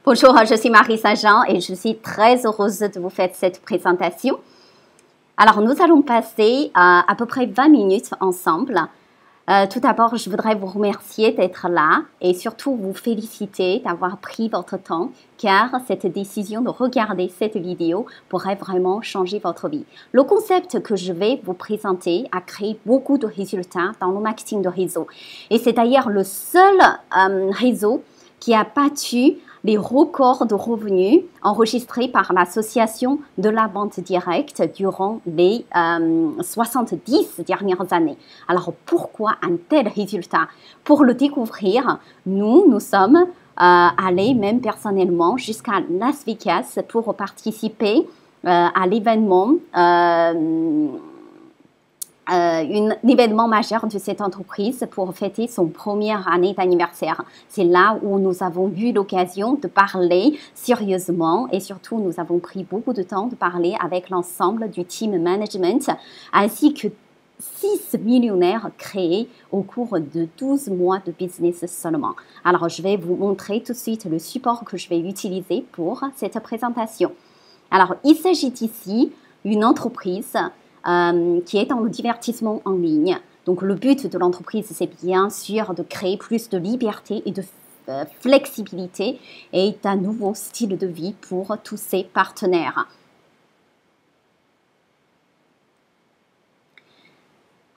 Bonjour, je suis Marie Saint-Jean et je suis très heureuse de vous faire cette présentation. Alors, nous allons passer à peu près 20 minutes ensemble. Tout d'abord, je voudrais vous remercier d'être là et surtout vous féliciter d'avoir pris votre temps car cette décision de regarder cette vidéo pourrait vraiment changer votre vie. Le concept que je vais vous présenter a créé beaucoup de résultats dans le marketing de réseau et c'est d'ailleurs le seul réseau qui a battu les records de revenus enregistrés par l'association de la vente directe durant les 70 dernières années. Alors, pourquoi un tel résultat? Pour le découvrir, nous sommes allés même personnellement jusqu'à Las Vegas pour participer à l'événement l'événement majeur de cette entreprise pour fêter son première année d'anniversaire. C'est là où nous avons eu l'occasion de parler sérieusement et surtout nous avons pris beaucoup de temps de parler avec l'ensemble du team management ainsi que 6 millionnaires créés au cours de 12 mois de business seulement. Alors, je vais vous montrer tout de suite le support que je vais utiliser pour cette présentation. Alors, il s'agit ici d'une entreprise qui est dans le divertissement en ligne. Donc, le but de l'entreprise, c'est bien sûr de créer plus de liberté et de flexibilité et d'un nouveau style de vie pour tous ses partenaires.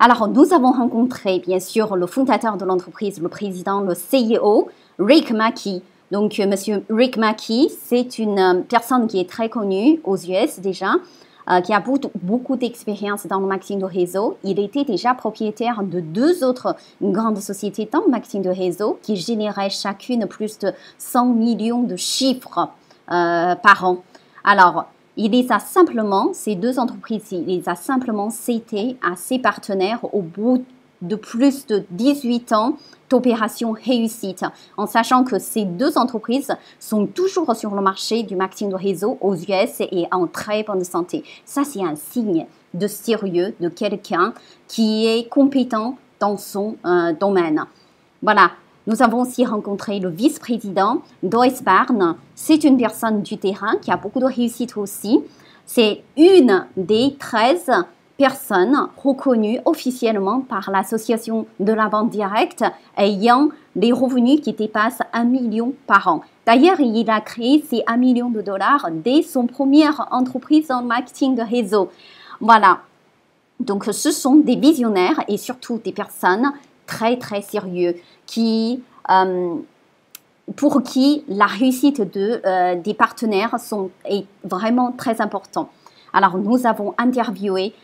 Alors, nous avons rencontré, bien sûr, le fondateur de l'entreprise, le président, le CEO, Rick Mackey. Donc, monsieur Rick Mackey, c'est une personne qui est très connue aux US déjà, qui a beaucoup d'expérience dans le marketing de réseau. Il était déjà propriétaire de 2 autres grandes sociétés dans le marketing de réseau qui généraient chacune plus de 100 millions de chiffres par an. Alors, il les a simplement, ces 2 entreprises, il les a simplement cédées à ses partenaires au bout de plus de 18 ans d'opération réussite, en sachant que ces 2 entreprises sont toujours sur le marché du marketing de réseau aux US et en très bonne santé. Ça, c'est un signe de sérieux de quelqu'un qui est compétent dans son domaine. Voilà. Nous avons aussi rencontré le vice-président, Doris Barnes. C'est une personne du terrain qui a beaucoup de réussite aussi. C'est une des 13 personnes reconnues officiellement par l'association de la vente directe ayant des revenus qui dépassent 1 million par an. D'ailleurs, il a créé ces 1 million de dollars dès son première entreprise en marketing de réseau. Voilà. Donc, ce sont des visionnaires et surtout des personnes très, très sérieuses pour qui la réussite des partenaires est vraiment très importante. Alors, nous avons interviewé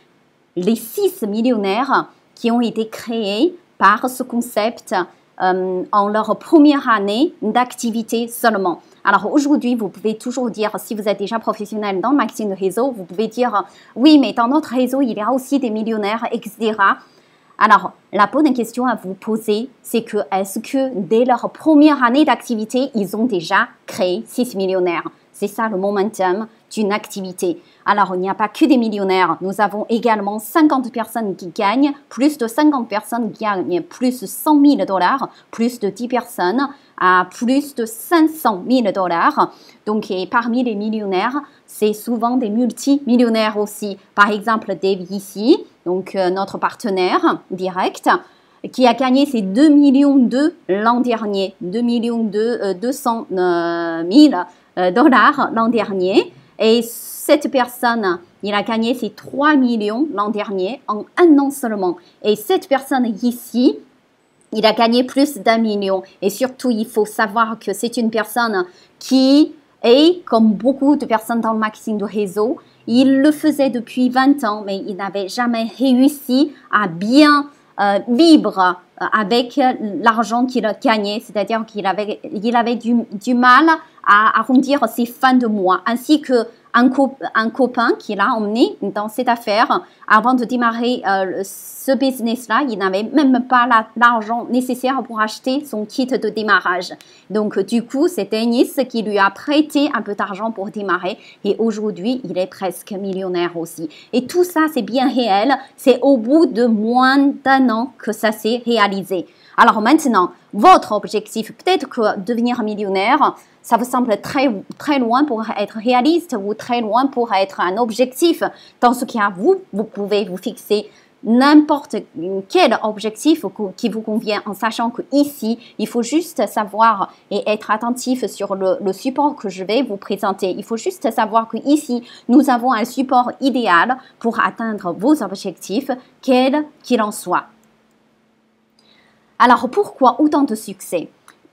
les 6 millionnaires qui ont été créés par ce concept en leur première année d'activité seulement. Alors aujourd'hui, vous pouvez toujours dire, si vous êtes déjà professionnel dans le marketing de réseau, vous pouvez dire, oui, mais dans notre réseau, il y a aussi des millionnaires, etc. Alors, la bonne question à vous poser, c'est que est-ce que dès leur première année d'activité, ils ont déjà créé 6 millionnaires? C'est ça le momentum d'une activité. Alors, il n'y a pas que des millionnaires. Nous avons également 50 personnes qui gagnent, plus de 50 personnes qui gagnent plus de 100 000 dollars, plus de 10 personnes à plus de 500 000 dollars. Donc, et parmi les millionnaires, c'est souvent des multimillionnaires aussi. Par exemple, Dave ici, donc notre partenaire direct, qui a gagné ses 2 millions de l'an dernier, 2 millions de 200 000 dollars l'an dernier. Et cette personne, il a gagné ses 3 millions l'an dernier en 1 an seulement. Et cette personne ici, il a gagné plus d'1 million. Et surtout, il faut savoir que c'est une personne qui est, comme beaucoup de personnes dans le marketing de réseau, il le faisait depuis 20 ans, mais il n'avait jamais réussi à bien vivre avec l'argent qu'il gagnait, c'est-à-dire qu'il avait du mal à arrondir ses fins de mois, ainsi que un copain qui l'a emmené dans cette affaire. Avant de démarrer ce business-là, il n'avait même pas l'argent nécessaire pour acheter son kit de démarrage. Donc, du coup, c'est Dennis qui lui a prêté un peu d'argent pour démarrer. Et aujourd'hui, il est presque millionnaire aussi. Et tout ça, c'est bien réel. C'est au bout de moins d'1 an que ça s'est réalisé. Alors maintenant, votre objectif, peut-être que devenir millionnaire, ça vous semble très loin pour être réaliste ou très loin pour être un objectif. Dans ce cas, vous pouvez vous fixer n'importe quel objectif qui vous convient en sachant que ici, il faut juste savoir et être attentif sur le support que je vais vous présenter. Il faut juste savoir que ici, nous avons un support idéal pour atteindre vos objectifs, quel qu'il en soit. Alors, pourquoi autant de succès?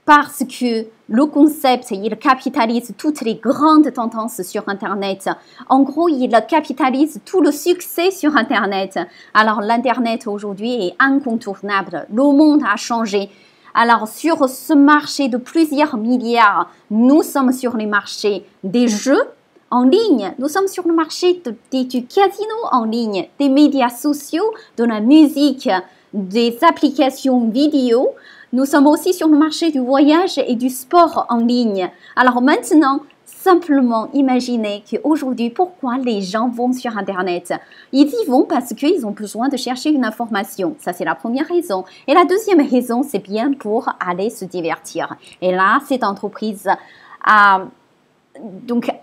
Parce que le concept, il capitalise toutes les grandes tendances sur Internet. En gros, il capitalise tout le succès sur Internet. Alors, l'Internet aujourd'hui est incontournable. Le monde a changé. Alors, sur ce marché de plusieurs milliards, nous sommes sur les marchés des jeux en ligne. Nous sommes sur le marché du casino en ligne, des médias sociaux, de la musique, des applications vidéo. Nous sommes aussi sur le marché du voyage et du sport en ligne. Alors maintenant, simplement imaginez qu'aujourd'hui, pourquoi les gens vont sur Internet? Ils y vont parce qu'ils ont besoin de chercher une information. Ça, c'est la première raison. Et la deuxième raison, c'est bien pour aller se divertir. Et là, cette entreprise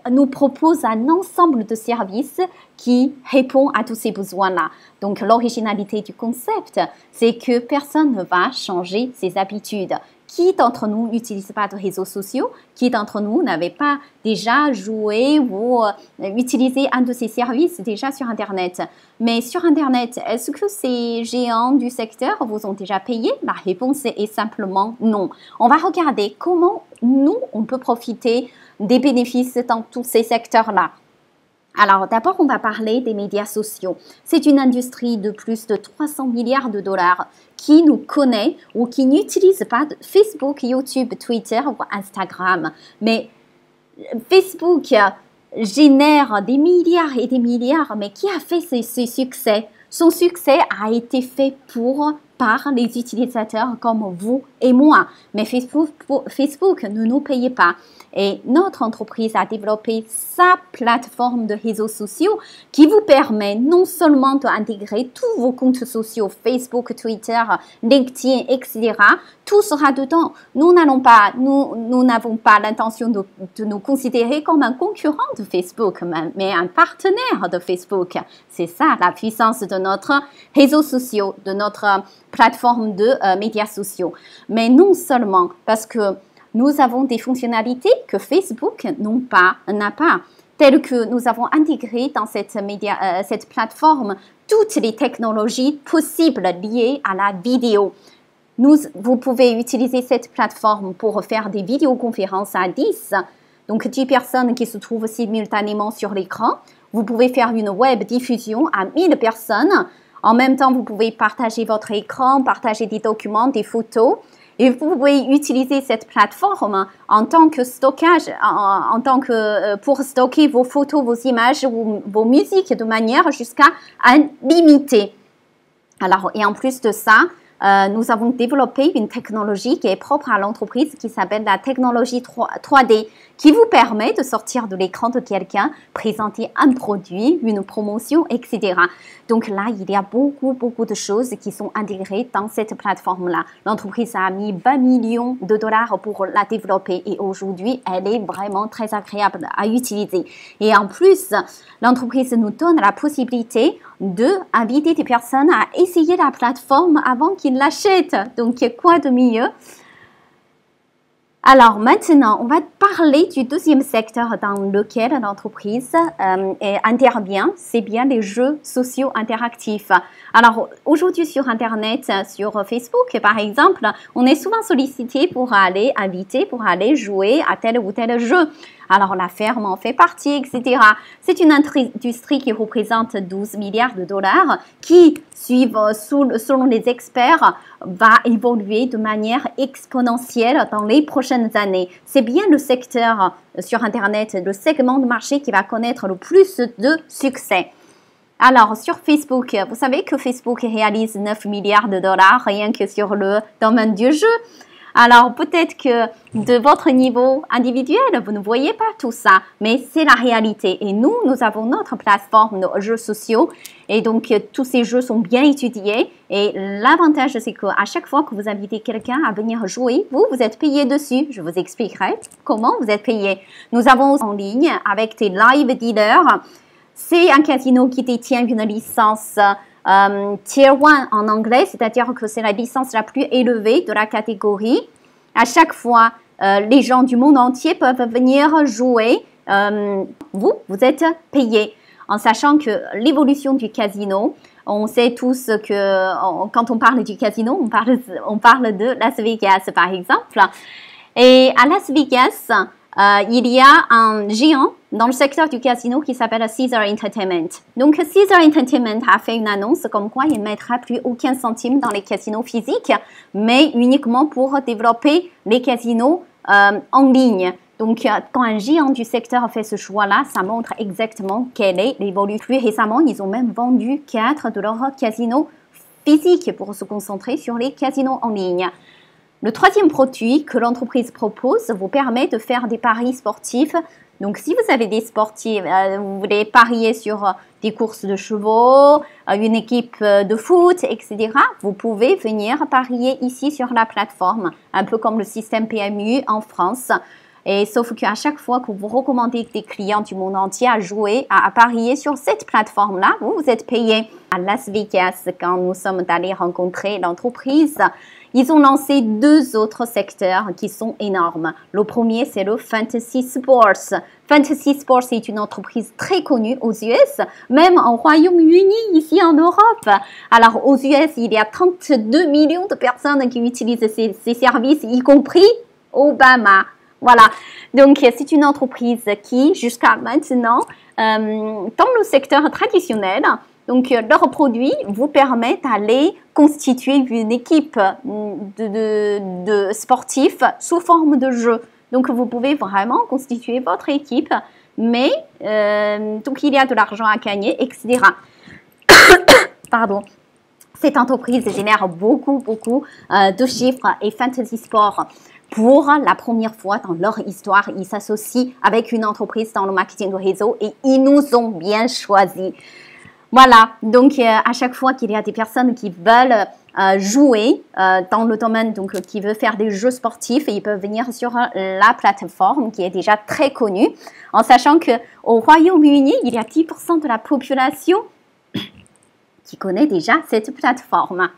nous propose un ensemble de services qui répond à tous ces besoins-là. Donc, l'originalité du concept, c'est que personne ne va changer ses habitudes. Qui d'entre nous n'utilise pas de réseaux sociaux? Qui d'entre nous n'avait pas déjà joué ou utilisé un de ces services déjà sur Internet? Mais sur Internet, est-ce que ces géants du secteur vous ont déjà payé? La réponse est simplement non. On va regarder comment nous, on peut profiter des bénéfices dans tous ces secteurs-là. Alors, d'abord, on va parler des médias sociaux. C'est une industrie de plus de 300 milliards de dollars qui nous connaît ou qui n'utilise pas Facebook, YouTube, Twitter ou Instagram. Mais Facebook génère des milliards et des milliards, mais qui a fait ce succès? Son succès a été fait par les utilisateurs comme vous et moi. Mais Facebook ne nous paye pas. Et notre entreprise a développé sa plateforme de réseaux sociaux qui vous permet non seulement d'intégrer tous vos comptes sociaux, Facebook, Twitter, LinkedIn, etc. Tout sera dedans. Nous n'avons pas l'intention de nous considérer comme un concurrent de Facebook, mais un partenaire de Facebook. C'est ça la puissance de notre réseaux sociaux, de notre plateforme de médias sociaux. Mais non seulement parce que nous avons des fonctionnalités que Facebook n'a pas, telles que nous avons intégré dans cette plateforme toutes les technologies possibles liées à la vidéo. Vous pouvez utiliser cette plateforme pour faire des vidéoconférences à 10, donc 10 personnes qui se trouvent simultanément sur l'écran. Vous pouvez faire une web diffusion à 1000 personnes. En même temps, vous pouvez partager votre écran, partager des documents, des photos. Et vous pouvez utiliser cette plateforme en tant que stockage, pour stocker vos photos, vos images ou vos musiques de manière jusqu'à illimitée. Alors, et en plus de ça, nous avons développé une technologie qui est propre à l'entreprise qui s'appelle la technologie 3D qui vous permet de sortir de l'écran de quelqu'un, présenter un produit, une promotion, etc. Donc là, il y a beaucoup de choses qui sont intégrées dans cette plateforme-là. L'entreprise a mis 20 millions de dollars pour la développer et aujourd'hui, elle est vraiment très agréable à utiliser. Et en plus, l'entreprise nous donne la possibilité d'inviter des personnes à essayer la plateforme avant qu'ils l'achètent. Donc, quoi de mieux? Alors maintenant, on va parler du deuxième secteur dans lequel l'entreprise intervient, c'est bien les jeux sociaux interactifs. Alors aujourd'hui sur Internet, sur Facebook par exemple, on est souvent sollicité pour aller jouer à tel ou tel jeu. Alors la ferme en fait partie, etc. C'est une industrie qui représente 12 milliards de dollars qui, selon les experts, va évoluer de manière exponentielle dans les prochaines années. C'est bien le secteur sur Internet, le segment de marché qui va connaître le plus de succès. Alors, sur Facebook, vous savez que Facebook réalise 9 milliards de dollars rien que sur le domaine du jeu. Alors, peut-être que de votre niveau individuel, vous ne voyez pas tout ça, mais c'est la réalité. Et nous avons notre plateforme, nos jeux sociaux. Et donc, tous ces jeux sont bien étudiés. Et l'avantage, c'est qu'à chaque fois que vous invitez quelqu'un à venir jouer, vous êtes payé dessus. Je vous expliquerai comment vous êtes payé. Nous avons en ligne avec des live dealers. C'est un casino qui détient une licence Tier 1 en anglais, c'est-à-dire que c'est la licence la plus élevée de la catégorie. À chaque fois, les gens du monde entier peuvent venir jouer. Vous êtes payé. En sachant que l'évolution du casino, on sait tous que quand on parle du casino, on parle de Las Vegas par exemple. Et à Las Vegas, il y a un géant dans le secteur du casino qui s'appelle Caesars Entertainment. Donc, Caesars Entertainment a fait une annonce comme quoi il ne mettra plus aucun centime dans les casinos physiques, mais uniquement pour développer les casinos en ligne. Donc, quand un géant du secteur fait ce choix-là, ça montre exactement quelle est l'évolution. Plus récemment, ils ont même vendu 4 de leurs casinos physiques pour se concentrer sur les casinos en ligne. Le troisième produit que l'entreprise propose vous permet de faire des paris sportifs. Donc, si vous avez des sportifs, vous voulez parier sur des courses de chevaux, une équipe de foot, etc., vous pouvez venir parier ici sur la plateforme, un peu comme le système PMU en France. Et sauf qu'à chaque fois que vous recommandez des clients du monde entier à jouer, à parier sur cette plateforme-là, vous êtes payé. À Las Vegas, quand nous sommes allés rencontrer l'entreprise, ils ont lancé 2 autres secteurs qui sont énormes. Le premier, c'est le Fantasy Sports. Fantasy Sports est une entreprise très connue aux US, même au Royaume-Uni, ici en Europe. Alors, aux US, il y a 32 millions de personnes qui utilisent ces services, y compris Obama. Voilà, donc c'est une entreprise qui, jusqu'à maintenant, dans le secteur traditionnel, donc leurs produits vous permettent d'aller constituer une équipe de sportifs sous forme de jeu. Donc vous pouvez vraiment constituer votre équipe, mais donc il y a de l'argent à gagner, etc. Pardon. Cette entreprise génère beaucoup de chiffres et Fantasy Sport. Pour la première fois dans leur histoire, ils s'associent avec une entreprise dans le marketing de réseau et ils nous ont bien choisis. Voilà, donc à chaque fois qu'il y a des personnes qui veulent jouer dans le domaine, donc qui veulent faire des jeux sportifs, ils peuvent venir sur la plateforme qui est déjà très connue, en sachant qu'au Royaume-Uni, il y a 10% de la population qui connaît déjà cette plateforme.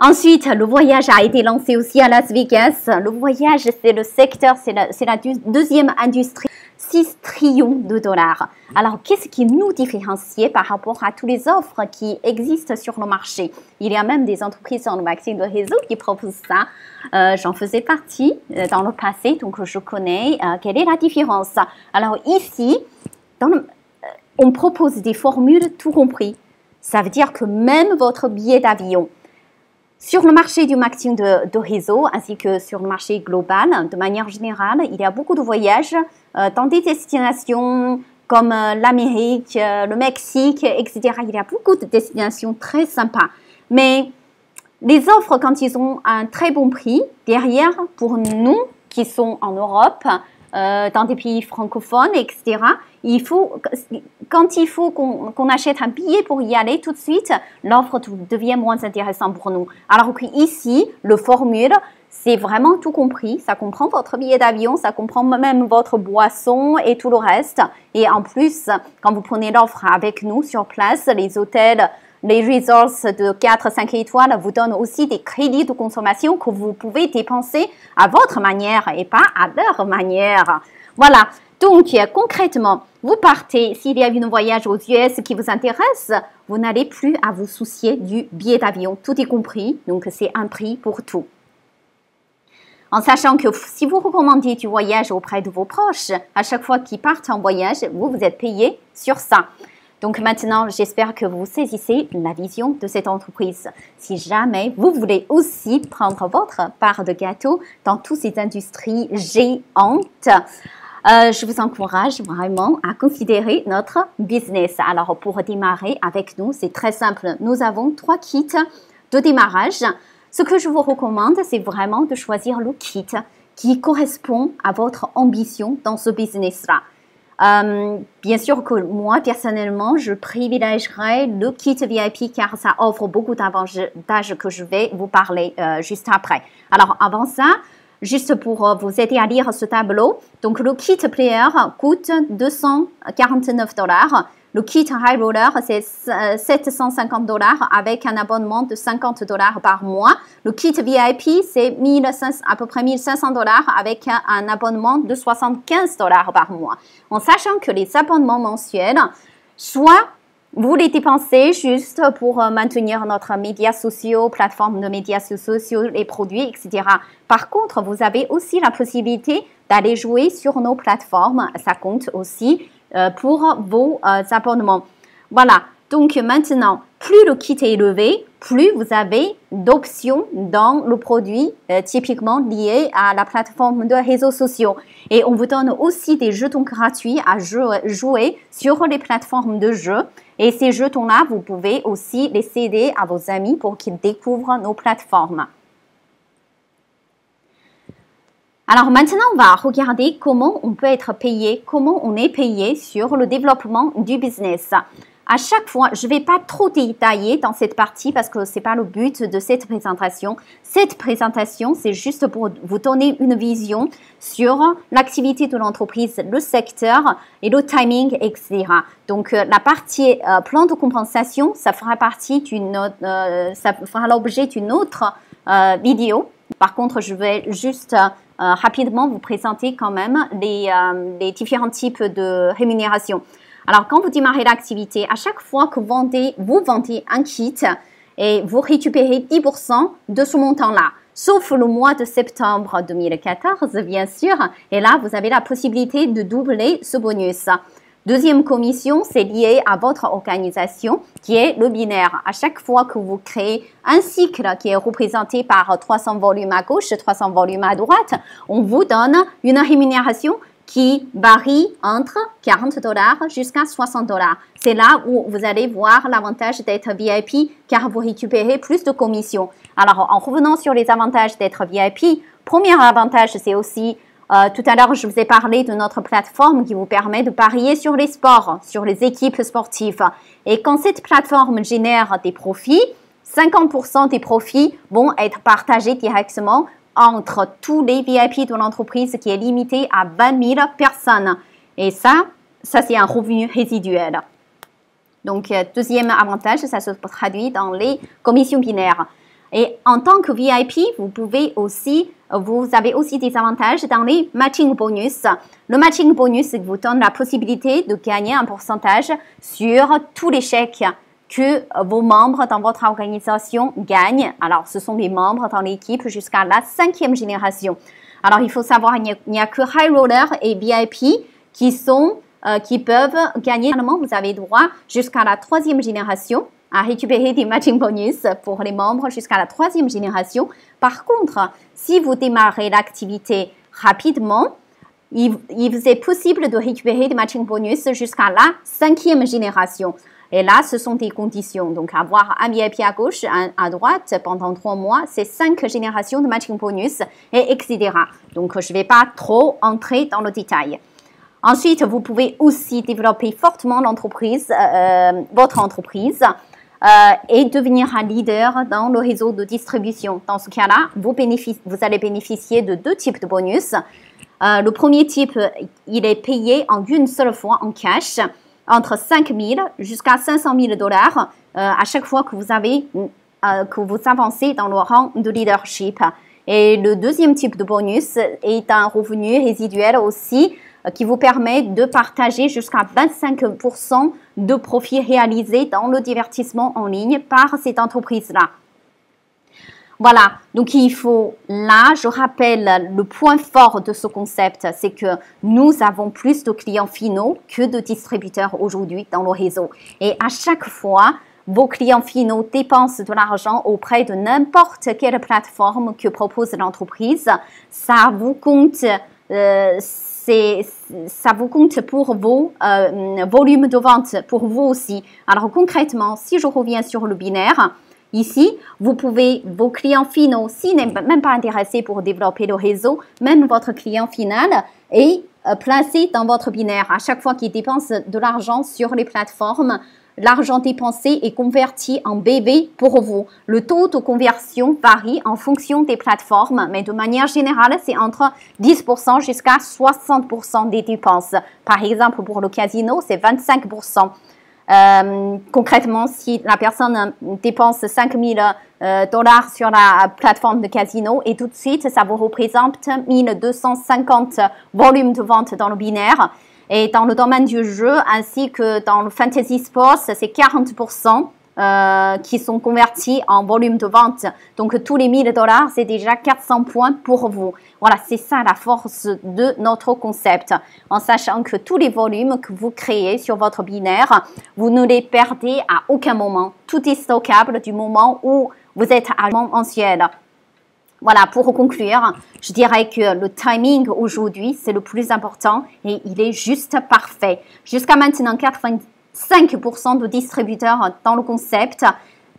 Ensuite, le voyage a été lancé aussi à Las Vegas. Le voyage, c'est le secteur, c'est la deuxième industrie, 6 trillions de dollars. Alors, qu'est-ce qui nous différencie par rapport à toutes les offres qui existent sur le marché? Il y a même des entreprises dans le marketing de réseau qui proposent ça. J'en faisais partie dans le passé, donc je connais quelle est la différence. Alors ici, on propose des formules tout compris. Ça veut dire que même votre billet d'avion, sur le marché du marketing de réseau ainsi que sur le marché global, de manière générale, il y a beaucoup de voyages dans des destinations comme l'Amérique, le Mexique, etc. Il y a beaucoup de destinations très sympas. Mais les offres, quand ils ont un très bon prix, derrière, pour nous qui sont en Europe, dans des pays francophones, etc., quand il faut qu'on achète un billet pour y aller tout de suite, l'offre devient moins intéressante pour nous. Alors qu'ici, le formule, c'est vraiment tout compris. Ça comprend votre billet d'avion, ça comprend même votre boisson et tout le reste. Et en plus, quand vous prenez l'offre avec nous sur place, les hôtels, les resorts de 4-5 étoiles vous donnent aussi des crédits de consommation que vous pouvez dépenser à votre manière et pas à leur manière. Voilà. Donc, concrètement, vous partez, s'il y a un voyage aux US qui vous intéresse, vous n'allez plus à vous soucier du billet d'avion. Tout est compris, donc c'est un prix pour tout. En sachant que si vous recommandez du voyage auprès de vos proches, à chaque fois qu'ils partent en voyage, vous êtes payé sur ça. Donc maintenant, j'espère que vous saisissez la vision de cette entreprise. Si jamais vous voulez aussi prendre votre part de gâteau dans toutes ces industries géantes, je vous encourage vraiment à considérer notre business. Alors, pour démarrer avec nous, c'est très simple. Nous avons 3 kits de démarrage. Ce que je vous recommande, c'est vraiment de choisir le kit qui correspond à votre ambition dans ce business-là. Bien sûr que moi, personnellement, je privilégierais le kit VIP car ça offre beaucoup d'avantages que je vais vous parler juste après. Alors, avant ça, juste pour vous aider à lire ce tableau, donc le kit player coûte $249. Le kit High Roller, c'est $750 avec un abonnement de $50 par mois. Le kit VIP, c'est à peu près $1,500 avec un abonnement de $75 par mois. En sachant que les abonnements mensuels, soit vous les dépensez juste pour maintenir notre médias sociaux, plateforme de médias sociaux, les produits, etc. Par contre, vous avez aussi la possibilité d'aller jouer sur nos plateformes. Ça compte aussi pour vos abonnements. Voilà, donc maintenant, plus le kit est élevé, plus vous avez d'options dans le produit typiquement lié à la plateforme de réseaux sociaux. Et on vous donne aussi des jetons gratuits à jouer sur les plateformes de jeux. Et ces jetons-là, vous pouvez aussi les céder à vos amis pour qu'ils découvrent nos plateformes. Alors maintenant, on va regarder comment on peut être payé, comment on est payé sur le développement du business. À chaque fois, je ne vais pas trop détailler dans cette partie parce que ce n'est pas le but de cette présentation. Cette présentation, c'est juste pour vous donner une vision sur l'activité de l'entreprise, le secteur et le timing, etc. Donc, la partie plan de compensation, ça fera l'objet d'une autre vidéo. Par contre, je vais juste rapidement vous présenter quand même les différents types de rémunération. Alors, quand vous démarrez l'activité, à chaque fois que vous vendez un kit et vous récupérez 10% de ce montant-là, sauf le mois de septembre 2014, bien sûr. Et là, vous avez la possibilité de doubler ce bonus. Deuxième commission, c'est lié à votre organisation qui est le binaire. À chaque fois que vous créez un cycle qui est représenté par 300 volumes à gauche, 300 volumes à droite, on vous donne une rémunération qui varie entre $40 jusqu'à $60. C'est là où vous allez voir l'avantage d'être VIP car vous récupérez plus de commissions. Alors, en revenant sur les avantages d'être VIP, premier avantage, c'est aussi, tout à l'heure, je vous ai parlé de notre plateforme qui vous permet de parier sur les sports, sur les équipes sportives. Et quand cette plateforme génère des profits, 50% des profits vont être partagés directement entre tous les VIP de l'entreprise qui est limité à 20 000 personnes. Et ça c'est un revenu résiduel. Donc, deuxième avantage, ça se traduit dans les commissions binaires. Et en tant que VIP, vous avez aussi des avantages dans les matching bonus. Le matching bonus vous donne la possibilité de gagner un pourcentage sur tous les chèques que vos membres dans votre organisation gagnent. Alors, ce sont les membres dans l'équipe jusqu'à la 5e génération. Alors, il faut savoir qu'il n'y a que High Roller et VIP qui peuvent gagner. Normalement, vous avez droit jusqu'à la 3e génération à récupérer des matching bonus pour les membres jusqu'à la 3e génération. Par contre, si vous démarrez l'activité rapidement, il vous est possible de récupérer des matching bonus jusqu'à la 5e génération. Et là, ce sont des conditions. Donc, avoir un VIP à gauche, un à droite pendant 3 mois, c'est 5 générations de matching bonus, et etc. Donc, je ne vais pas trop entrer dans le détail. Ensuite, vous pouvez aussi développer fortement votre entreprise et devenir un leader dans le réseau de distribution. Dans ce cas-là, vous allez bénéficier de 2 types de bonus. Le premier type, il est payé en une seule fois en cash, entre 5 000 jusqu'à 500 000 $ à chaque fois que vous avancez dans le rang de leadership. Et le deuxième type de bonus est un revenu résiduel aussi qui vous permet de partager jusqu'à 25% de profits réalisés dans le divertissement en ligne par cette entreprise-là. Voilà, donc je rappelle le point fort de ce concept, c'est que nous avons plus de clients finaux que de distributeurs aujourd'hui dans le réseau. Et à chaque fois, vos clients finaux dépensent de l'argent auprès de n'importe quelle plateforme que propose l'entreprise. Ça vous compte pour vos volumes de vente, pour vous aussi. Alors concrètement, si je reviens sur le binaire, Ici, vous pouvez, vos clients finaux, s'ils n'est même pas intéressés pour développer le réseau, même votre client final est placé dans votre binaire. À chaque fois qu'il dépense de l'argent sur les plateformes, l'argent dépensé est converti en BB pour vous. Le taux de conversion varie en fonction des plateformes, mais de manière générale, c'est entre 10% jusqu'à 60% des dépenses. Par exemple, pour le casino, c'est 25%. Concrètement, si la personne dépense 5 000 dollars sur la plateforme de casino et tout de suite, ça vous représente 1250 volumes de vente dans le binaire. Et dans le domaine du jeu, ainsi que dans le fantasy sports, c'est 40% qui sont convertis en volume de vente. Donc, tous les 1000 dollars, c'est déjà 400 points pour vous. Voilà, c'est ça la force de notre concept. En sachant que tous les volumes que vous créez sur votre binaire, vous ne les perdez à aucun moment. Tout est stockable du moment où vous êtes à mensuel. Voilà, pour conclure, je dirais que le timing aujourd'hui, c'est le plus important et il est juste parfait. Jusqu'à maintenant, 85% de distributeurs dans le concept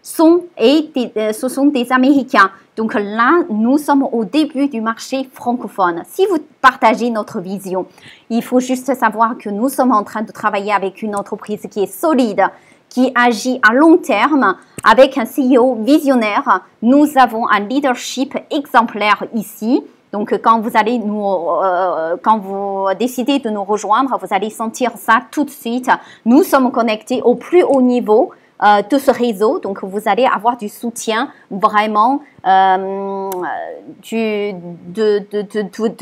ce sont des Américains. Donc là, nous sommes au début du marché francophone. Si vous partagez notre vision, il faut juste savoir que nous sommes en train de travailler avec une entreprise qui est solide, qui agit à long terme avec un CEO visionnaire. Nous avons un leadership exemplaire ici. Donc, quand vous décidez de nous rejoindre, vous allez sentir ça tout de suite. Nous sommes connectés au plus haut niveau de ce réseau. Donc, vous allez avoir du soutien vraiment de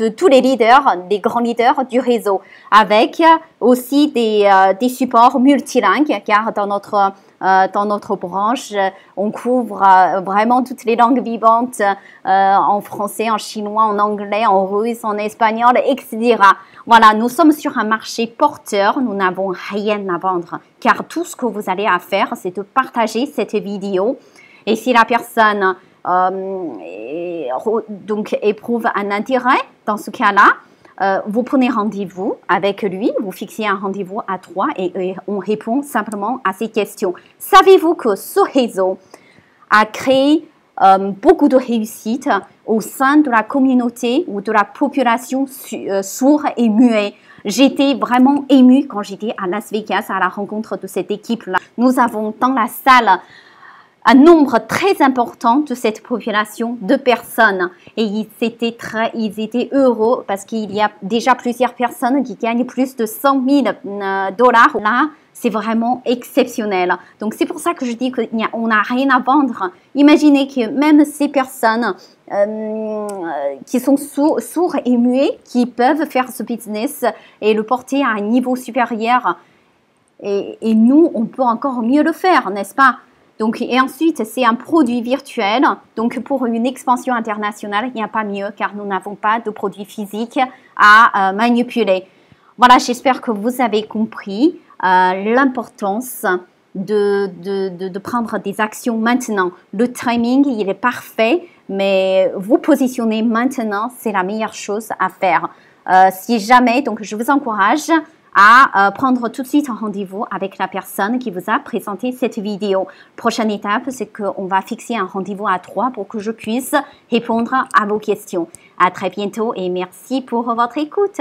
tous les leaders, des grands leaders du réseau, avec aussi des supports multilingues, car dans notre branche, on couvre vraiment toutes les langues vivantes en français, en chinois, en anglais, en russe, en espagnol, etc. Voilà, nous sommes sur un marché porteur, nous n'avons rien à vendre, car tout ce que vous allez à faire, c'est de partager cette vidéo. Et si la personne éprouve un intérêt dans ce cas-là, vous prenez rendez-vous avec lui, vous fixez un rendez-vous à 3 et on répond simplement à ces questions. Savez-vous que ce réseau a créé beaucoup de réussite au sein de la communauté ou de la population sourde et muette? J'étais vraiment émue quand j'étais à Las Vegas à la rencontre de cette équipe-là. Nous avons dans la salle un nombre très important de cette population de personnes et ils étaient heureux parce qu'il y a déjà plusieurs personnes qui gagnent plus de 100 000 dollars. Là, c'est vraiment exceptionnel. Donc, c'est pour ça que je dis qu'on n'a rien à vendre. Imaginez que même ces personnes qui sont sourds et muets, qui peuvent faire ce business et le porter à un niveau supérieur. Et nous, on peut encore mieux le faire, n'est-ce pas? Donc, et ensuite, c'est un produit virtuel. Donc, pour une expansion internationale, il n'y a pas mieux car nous n'avons pas de produit physique à manipuler. Voilà, j'espère que vous avez compris l'importance de prendre des actions maintenant. Le timing, il est parfait, mais vous positionner maintenant, c'est la meilleure chose à faire. Si jamais, donc je vous encourage à prendre tout de suite un rendez-vous avec la personne qui vous a présenté cette vidéo. Prochaine étape, c'est qu'on va fixer un rendez-vous à 3 pour que je puisse répondre à vos questions. À très bientôt et merci pour votre écoute.